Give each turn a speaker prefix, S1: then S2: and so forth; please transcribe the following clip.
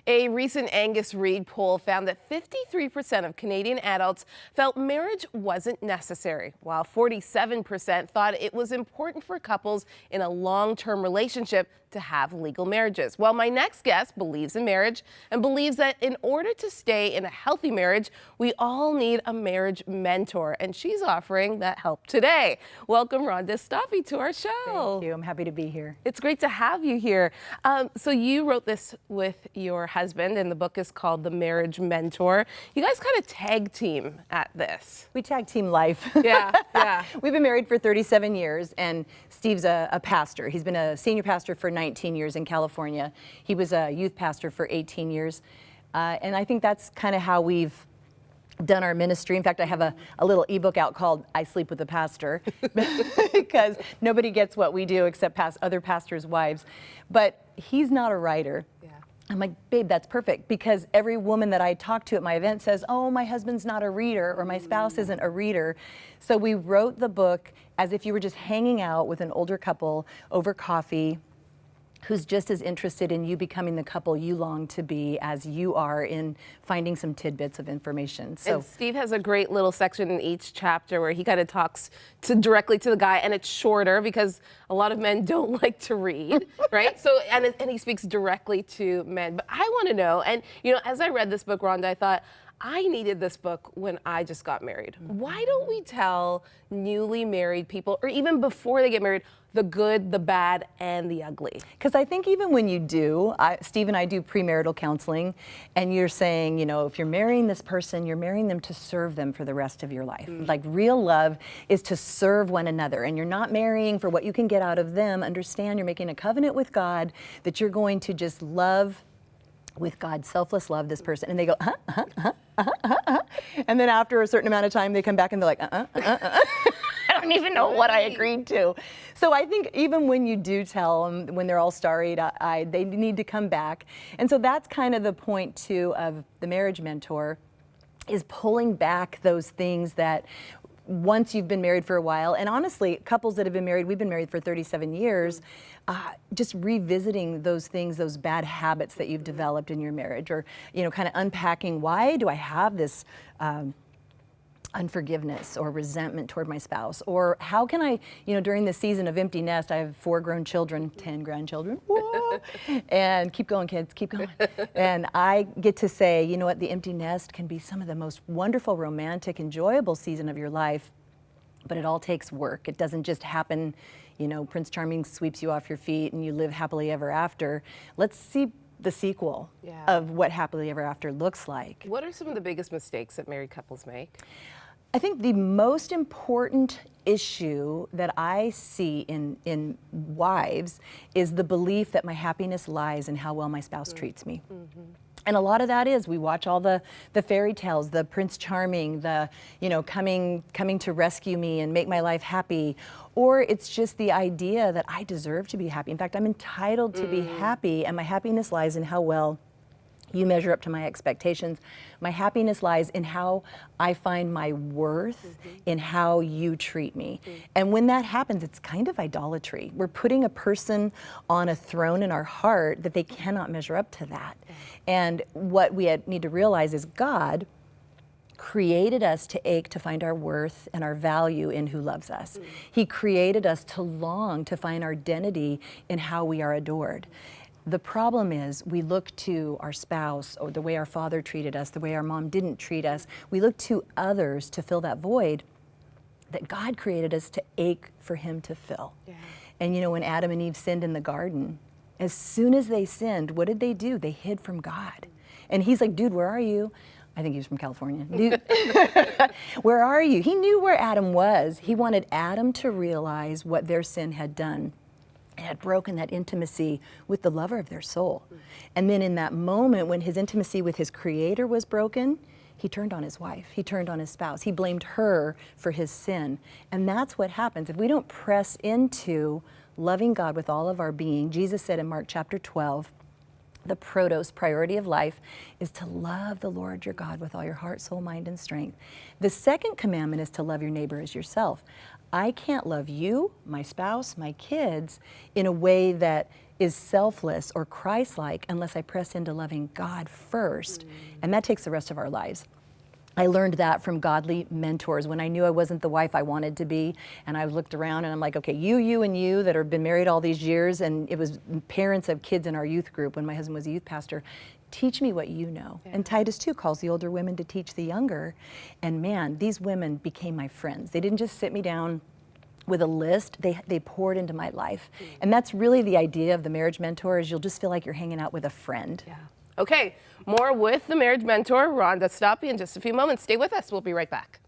S1: A recent Angus Reid poll found that 53% of Canadian adults felt marriage wasn't necessary, while 47% thought it was important for couples in a long-term relationship to have legal marriages. Well, my next guest believes in marriage and believes that in order to stay in a healthy marriage, we all need a marriage mentor, and she's offering that help today. Welcome, Rhonda Stoppe, to our show.
S2: Thank you. I'm happy to be here.
S1: It's great to have you here. So you wrote this with your husband, and the book is called The Marriage Mentor. You guys kind of tag team at this.
S2: We tag team life.
S1: Yeah, yeah.
S2: We've been married for 37 years, and Steve's a pastor. He's been a senior pastor for 19 years in California. He was a youth pastor for 18 years. And I think that's kind of how we've done our ministry. In fact, I have a little ebook out called I Sleep with the Pastor because nobody gets what we do except other pastors' wives. But he's not a writer. Yeah. I'm like, babe, that's perfect, because every woman that I talk to at my event says, oh, my husband's not a reader, or my spouse isn't a reader. So we wrote the book as if you were just hanging out with an older couple over coffee who's just as interested in you becoming the couple you long to be as you are in finding some tidbits of information. So
S1: and Steve has a great little section in each chapter where he kind of talks directly to the guy, and it's shorter because a lot of men don't like to read, right? So and he speaks directly to men. But I want to know, and as I read this book, Rhonda, I thought, I needed this book when I just got married. Why don't we tell newly married people, or even before they get married, the good, the bad, and the ugly?
S2: Because I think even when you do, Steve and I do premarital counseling, and you're saying, if you're marrying this person, you're marrying them to serve them for the rest of your life. Like real love is to serve one another, and you're not marrying for what you can get out of them. Understand you're making a covenant with God that you're going to just love with God, selfless love this person. And they go, and then after a certain amount of time, they come back and they're like, I don't even know what I agreed to. So I think even when you do tell them, when they're all starry, they need to come back. And so that's kind of the point too of the marriage mentor, is pulling back those things that once you've been married for a while, and honestly, couples that have been married, we've been married for 37 years, just revisiting those things, those bad habits that you've developed in your marriage, or, kind of unpacking, why do I have this unforgiveness or resentment toward my spouse? Or how can I, during the season of empty nest, I have 4 grown children, 10 grandchildren, and keep going, kids, keep going. And I get to say, what, the empty nest can be some of the most wonderful, romantic, enjoyable season of your life, but it all takes work. It doesn't just happen, Prince Charming sweeps you off your feet and you live happily ever after. Let's see the sequel of what happily ever after looks like.
S1: What are some of the biggest mistakes that married couples make?
S2: I think the most important issue that I see in wives is the belief that my happiness lies in how well my spouse treats me. And a lot of that is, we watch all the fairy tales, the Prince Charming, the coming to rescue me and make my life happy, or it's just the idea that I deserve to be happy. In fact, I'm entitled to be happy, and my happiness lies in how well you measure up to my expectations. My happiness lies in how I find my worth in how you treat me. And when that happens, it's kind of idolatry. We're putting a person on a throne in our heart that they cannot measure up to that. And what we need to realize is God created us to ache to find our worth and our value in who loves us. He created us to long to find our identity in how we are adored. The problem is we look to our spouse, or the way our father treated us, the way our mom didn't treat us. We look to others to fill that void that God created us to ache for him to fill. Yeah. And when Adam and Eve sinned in the garden, as soon as they sinned, what did they do? They hid from God. And he's like, dude, where are you? I think he was from California. Dude, where are you? He knew where Adam was. He wanted Adam to realize what their sin had done. It had broken that intimacy with the lover of their soul. And then in that moment when his intimacy with his creator was broken, he turned on his wife, he turned on his spouse, he blamed her for his sin. And that's what happens if we don't press into loving God with all of our being. Jesus said in Mark chapter 12, The protos, priority of life, is to love the Lord your God with all your heart, soul, mind, and strength. The second commandment is to love your neighbor as yourself. I can't love you, my spouse, my kids in a way that is selfless or Christ-like unless I press into loving God first. And that takes the rest of our lives. I learned that from godly mentors when I knew I wasn't the wife I wanted to be, and I looked around and I'm like, okay, you and you that have been married all these years, and it was parents of kids in our youth group when my husband was a youth pastor, teach me what you know. Yeah. And Titus 2 calls the older women to teach the younger. And man, these women became my friends. They didn't just sit me down with a list, they poured into my life. And that's really the idea of the marriage mentor, is you'll just feel like you're hanging out with a friend.
S1: Yeah. Okay, more with the marriage mentor, Rhonda Stoppe, in just a few moments. Stay with us. We'll be right back.